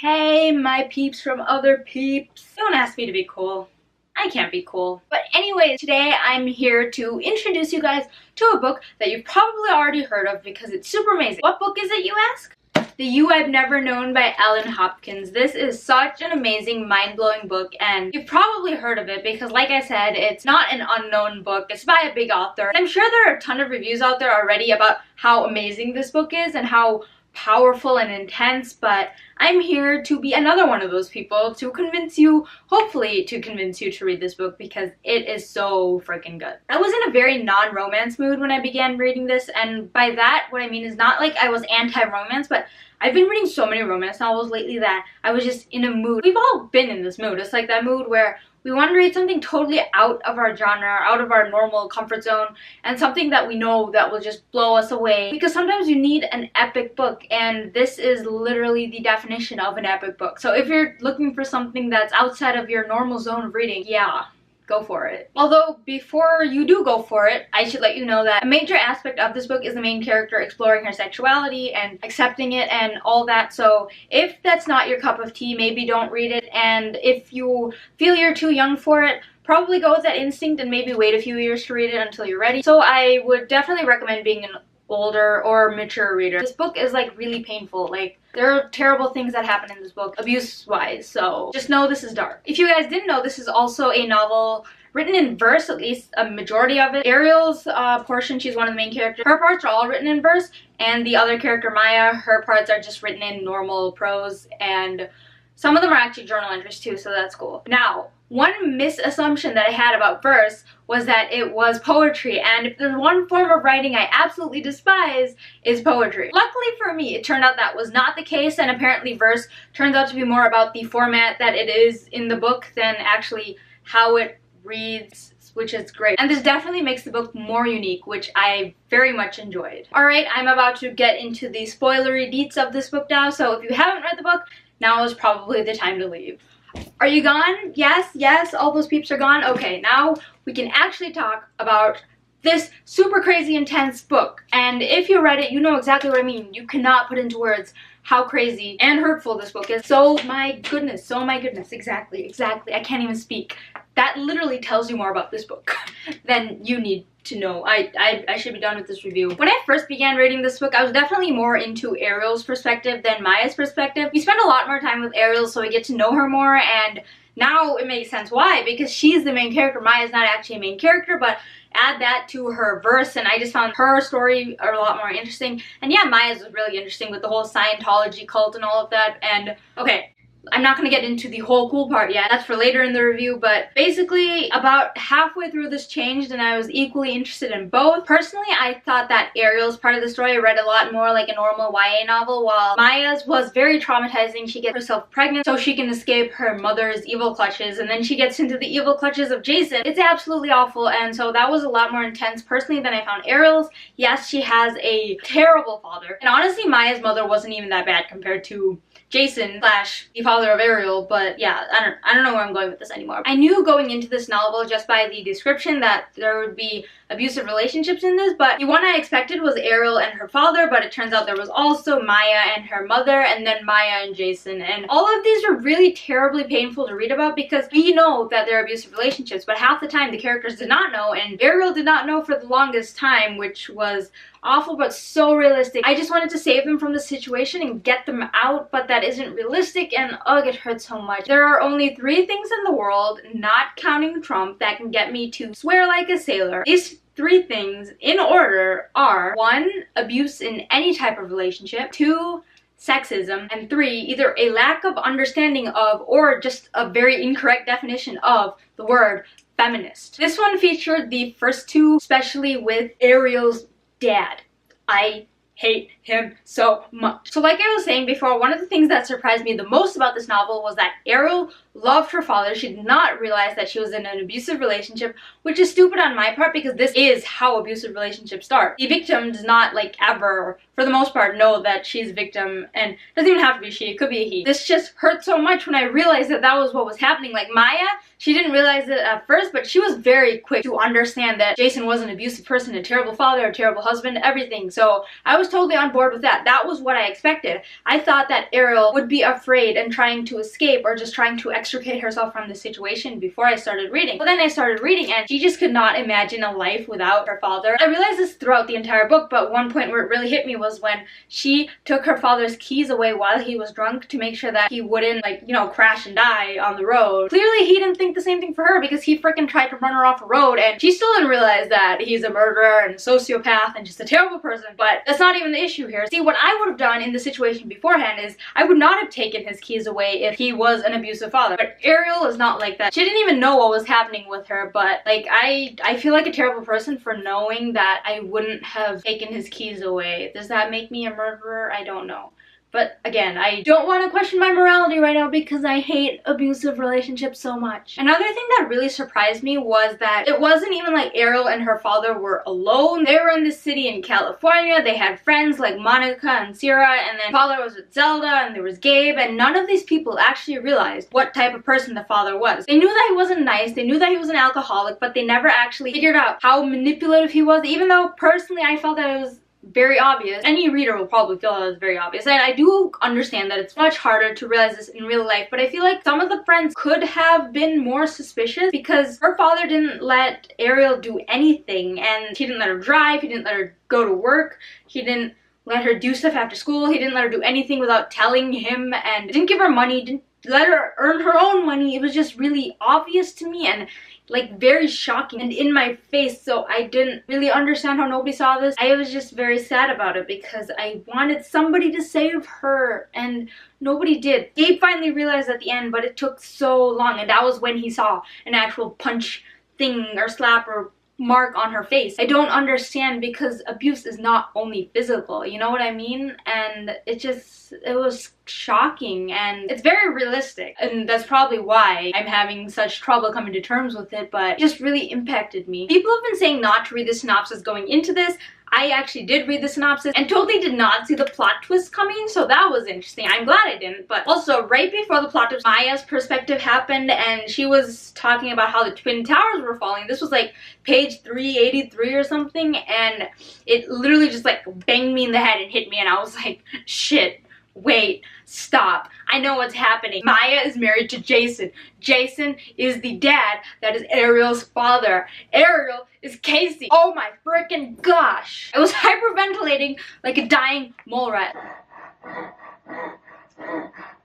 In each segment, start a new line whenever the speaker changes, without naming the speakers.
Hey, my peeps from other peeps. Don't ask me to be cool. I can't be cool. But anyway, today I'm here to introduce you guys to a book that you've probably already heard of because it's super amazing. What book is it, you ask? The You I've Never Known by Hopkins. This is such an amazing, mind-blowing book, and you've probably heard of it because, like I said, it's not an unknown book. It's by a big author. I'm sure there are a ton of reviews out there already about how amazing this book is and how powerful and intense, but I'm here to be another one of those people to convince you, hopefully to convince you to read this book because it is so freaking good. I was in a very non-romance mood when I began reading this, and by that what I mean is not like I was anti-romance, but I've been reading so many romance novels lately that I was just in a mood. We've all been in this mood. It's like that mood where we want to read something totally out of our genre, out of our normal comfort zone, and something that we know that will just blow us away. Because sometimes you need an epic book, and this is literally the definition of an epic book. So if you're looking for something that's outside of your normal zone of reading, yeah, go for it. Although, before you do go for it, I should let you know that a major aspect of this book is the main character exploring her sexuality and accepting it and all that. So if that's not your cup of tea, maybe don't read it. And if you feel you're too young for it, probably go with that instinct and maybe wait a few years to read it until you're ready. So I would definitely recommend being an older or mature reader. This book is like really painful. Like, there are terrible things that happen in this book, abuse-wise, so just know this is dark. If you guys didn't know, this is also a novel written in verse, at least a majority of it. Ariel's portion, she's one of the main characters. Her parts are all written in verse, and the other character, Maya, her parts are just written in normal prose, and some of them are actually journal entries too, so that's cool. Now, one misassumption that I had about verse was that it was poetry, and if there's one form of writing I absolutely despise, is poetry. Luckily for me, it turned out that was not the case, and apparently verse turns out to be more about the format that it is in the book than actually how it reads, which is great. And this definitely makes the book more unique, which I very much enjoyed. Alright, I'm about to get into the spoilery deets of this book now, so if you haven't read the book, now is probably the time to leave. Are you gone? Yes, all those peeps are gone? Okay, now we can actually talk about this super crazy intense book. And if you read it, you know exactly what I mean. You cannot put into words how crazy and hurtful this book is. So my goodness, exactly. I can't even speak. That literally tells you more about this book than you need to know. I should be done with this review. When I first began reading this book, I was definitely more into Ariel's perspective than Maya's perspective. We spend a lot more time with Ariel, so we get to know her more, and now it makes sense why, because she's the main character. Maya's not actually a main character, but add that to her verse, and I just found her story a lot more interesting. And yeah, Maya's was really interesting with the whole Scientology cult and all of that. And okay, I'm not going to get into the whole cool part yet. That's for later in the review, but basically about halfway through this changed and I was equally interested in both. Personally, I thought that Ariel's part of the story read a lot more like a normal YA novel, while Maya's was very traumatizing. She gets herself pregnant so she can escape her mother's evil clutches, and then she gets into the evil clutches of Jason. It's absolutely awful, and so that was a lot more intense personally than I found Ariel's. Yes, she has a terrible father, and honestly Maya's mother wasn't even that bad compared to Jason / the father of Ariel, but yeah, I don't know where I'm going with this anymore. I knew going into this novel just by the description that there would be abusive relationships in this, but the one I expected was Ariel and her father, but it turns out there was also Maya and her mother, and then Maya and Jason, and all of these are really terribly painful to read about because we know that they're abusive relationships, but half the time the characters did not know, and Ariel did not know for the longest time, which was awful but so realistic. I just wanted to save them from the situation and get them out, but that isn't realistic, and ugh, it hurts so much. There are only 3 things in the world, not counting Trump, that can get me to swear like a sailor. These 3 things in order are 1. Abuse in any type of relationship, 2. Sexism, and 3. Either a lack of understanding of or just a very incorrect definition of the word feminist. This one featured the first 2, especially with Ariel's dad. I hate him so much. So like I was saying before, one of the things that surprised me the most about this novel was that Ariel loved her father. She did not realize that she was in an abusive relationship, which is stupid on my part because this is how abusive relationships start. The victim does not like ever for the most part, know that she's a victim, and it doesn't even have to be she, it could be a he. This just hurt so much when I realized that that was what was happening. Like Maya, she didn't realize it at first, but she was very quick to understand that Jason was an abusive person, a terrible father, a terrible husband, everything. So I was totally on board with that. That was what I expected. I thought that Ariel would be afraid and trying to escape or just trying to extricate herself from the situation before I started reading. But then I started reading and she just could not imagine a life without her father. I realized this throughout the entire book, but one point where it really hit me was when she took her father's keys away while he was drunk to make sure that he wouldn't, like, you know, crash and die on the road. Clearly he didn't think the same thing for her because he freaking tried to run her off a road, and she still didn't realize that he's a murderer and a sociopath and just a terrible person. But that's not even the issue here. See, what I would have done in the situation beforehand is I would not have taken his keys away if he was an abusive father. But Ariel is not like that. She didn't even know what was happening with her, but like I feel like a terrible person for knowing that I wouldn't have taken his keys away. Does that make me a murderer? I don't know. But again, I don't want to question my morality right now because I hate abusive relationships so much. Another thing that really surprised me was that it wasn't even like Ariel and her father were alone. They were in the city in California. They had friends like Monica and Sierra, and then father was with Zelda, and there was Gabe, and none of these people actually realized what type of person the father was. They knew that he wasn't nice, they knew that he was an alcoholic, but they never actually figured out how manipulative he was, even though personally I felt that it was very obvious. Any reader will probably feel that it's very obvious, and I do understand that it's much harder to realize this in real life, but I feel like some of the friends could have been more suspicious because her father didn't let Ariel do anything, and he didn't let her drive, he didn't let her go to work, he didn't let her do stuff after school, he didn't let her do anything without telling him, and didn't give her money, didn't let her earn her own money. It was just really obvious to me and like very shocking and in my face, so I didn't really understand how nobody saw this. I was just very sad about it because I wanted somebody to save her and nobody did. Gabe finally realized at the end, but it took so long, and that was when he saw an actual punch thing or slap or mark on her face. I don't understand because abuse is not only physical, you know what I mean? And it was shocking, and it's very realistic, and that's probably why I'm having such trouble coming to terms with it, but it just really impacted me. People have been saying not to read the synopsis going into this. I actually did read the synopsis and totally did not see the plot twist coming, so that was interesting. I'm glad I didn't. But also, right before the plot twist, Maya's perspective happened and she was talking about how the Twin Towers were falling. This was like page 383 or something, and it literally just like banged me in the head and hit me, and I was like, shit. Wait, stop. I know what's happening. Maya is married to Jason. Jason is the dad that is Ariel's father. Ariel is Casey. Oh my freaking gosh. I was hyperventilating like a dying mole rat.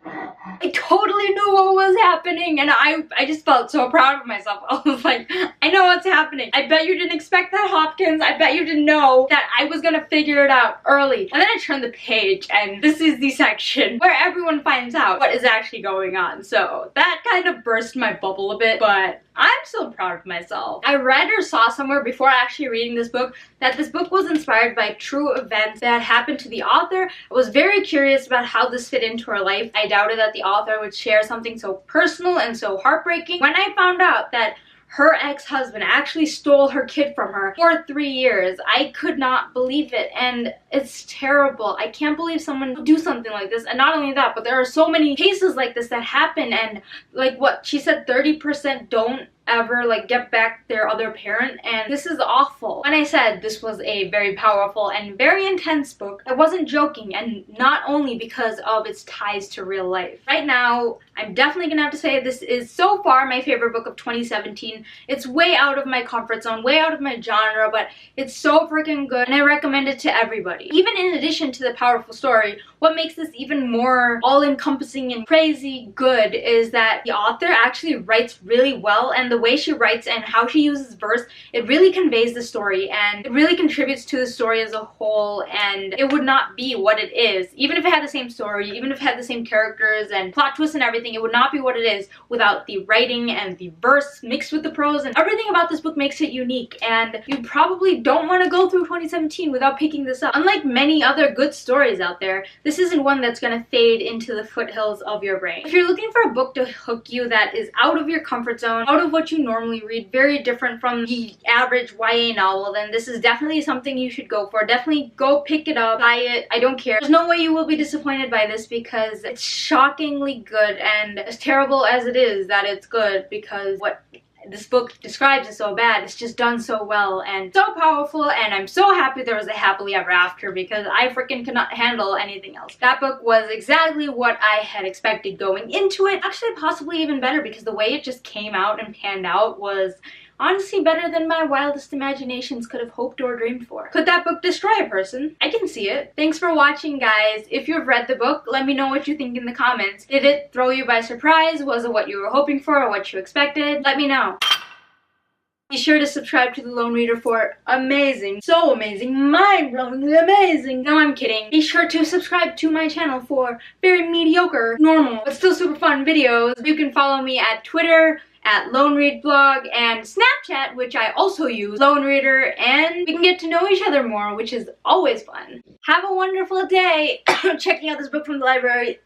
I totally knew what was happening, and I just felt so proud of myself. I was like, I know what's happening. I bet you didn't expect that, Hopkins. I bet you didn't know that I was gonna figure it out early. And then I turned the page, and this is the section where everyone finds out what is actually going on. So that kind of burst my bubble a bit, but I'm so proud of myself. I read or saw somewhere before actually reading this book that this book was inspired by true events that happened to the author. I was very curious about how this fit into her life. I doubted that the author would share something so personal and so heartbreaking. When I found out that her ex-husband actually stole her kid from her for 3 years, I could not believe it, and it's terrible. I can't believe someone would do something like this. And not only that, but there are so many cases like this that happen, and like what she said, 30% don't ever like get back their other parent, and this is awful. When I said this was a very powerful and very intense book, I wasn't joking, and not only because of its ties to real life. Right now, I'm definitely gonna have to say this is so far my favorite book of 2017. It's way out of my comfort zone, way out of my genre, but it's so freaking good, and I recommend it to everybody. Even in addition to the powerful story, what makes this even more all-encompassing and crazy good is that the author actually writes really well, and the way she writes and how she uses verse, it really conveys the story, and it really contributes to the story as a whole, and it would not be what it is. Even if it had the same story, even if it had the same characters and plot twists and everything, it would not be what it is without the writing and the verse mixed with the prose, and everything about this book makes it unique, and you probably don't want to go through 2017 without picking this up. Unlike many other good stories out there, this isn't one that's going to fade into the foothills of your brain. If you're looking for a book to hook you that is out of your comfort zone, out of what what you normally read, very different from the average YA novel, then this is definitely something you should go for. Definitely go pick it up, buy it, I don't care. There's no way you will be disappointed by this because it's shockingly good, and as terrible as it is that it's good, because what this book describes is so bad, it's just done so well and so powerful, and I'm so happy there was a happily ever after because I freaking cannot handle anything else. That book was exactly what I had expected going into it. Actually, possibly even better, because the way it just came out and panned out was honestly better than my wildest imaginations could have hoped or dreamed for. Could that book destroy a person? I can see it. Thanks for watching, guys. If you've read the book, let me know what you think in the comments. Did it throw you by surprise? Was it what you were hoping for or what you expected? Let me know. Be sure to subscribe to The Lone Reader for amazing, so amazing, mind-blowingly amazing. No, I'm kidding. Be sure to subscribe to my channel for very mediocre, normal, but still super fun videos. You can follow me at Twitter, at Lone Read Blog, and Snapchat, which I also use, Lone Reader, and we can get to know each other more, which is always fun. Have a wonderful day checking out this book from the library.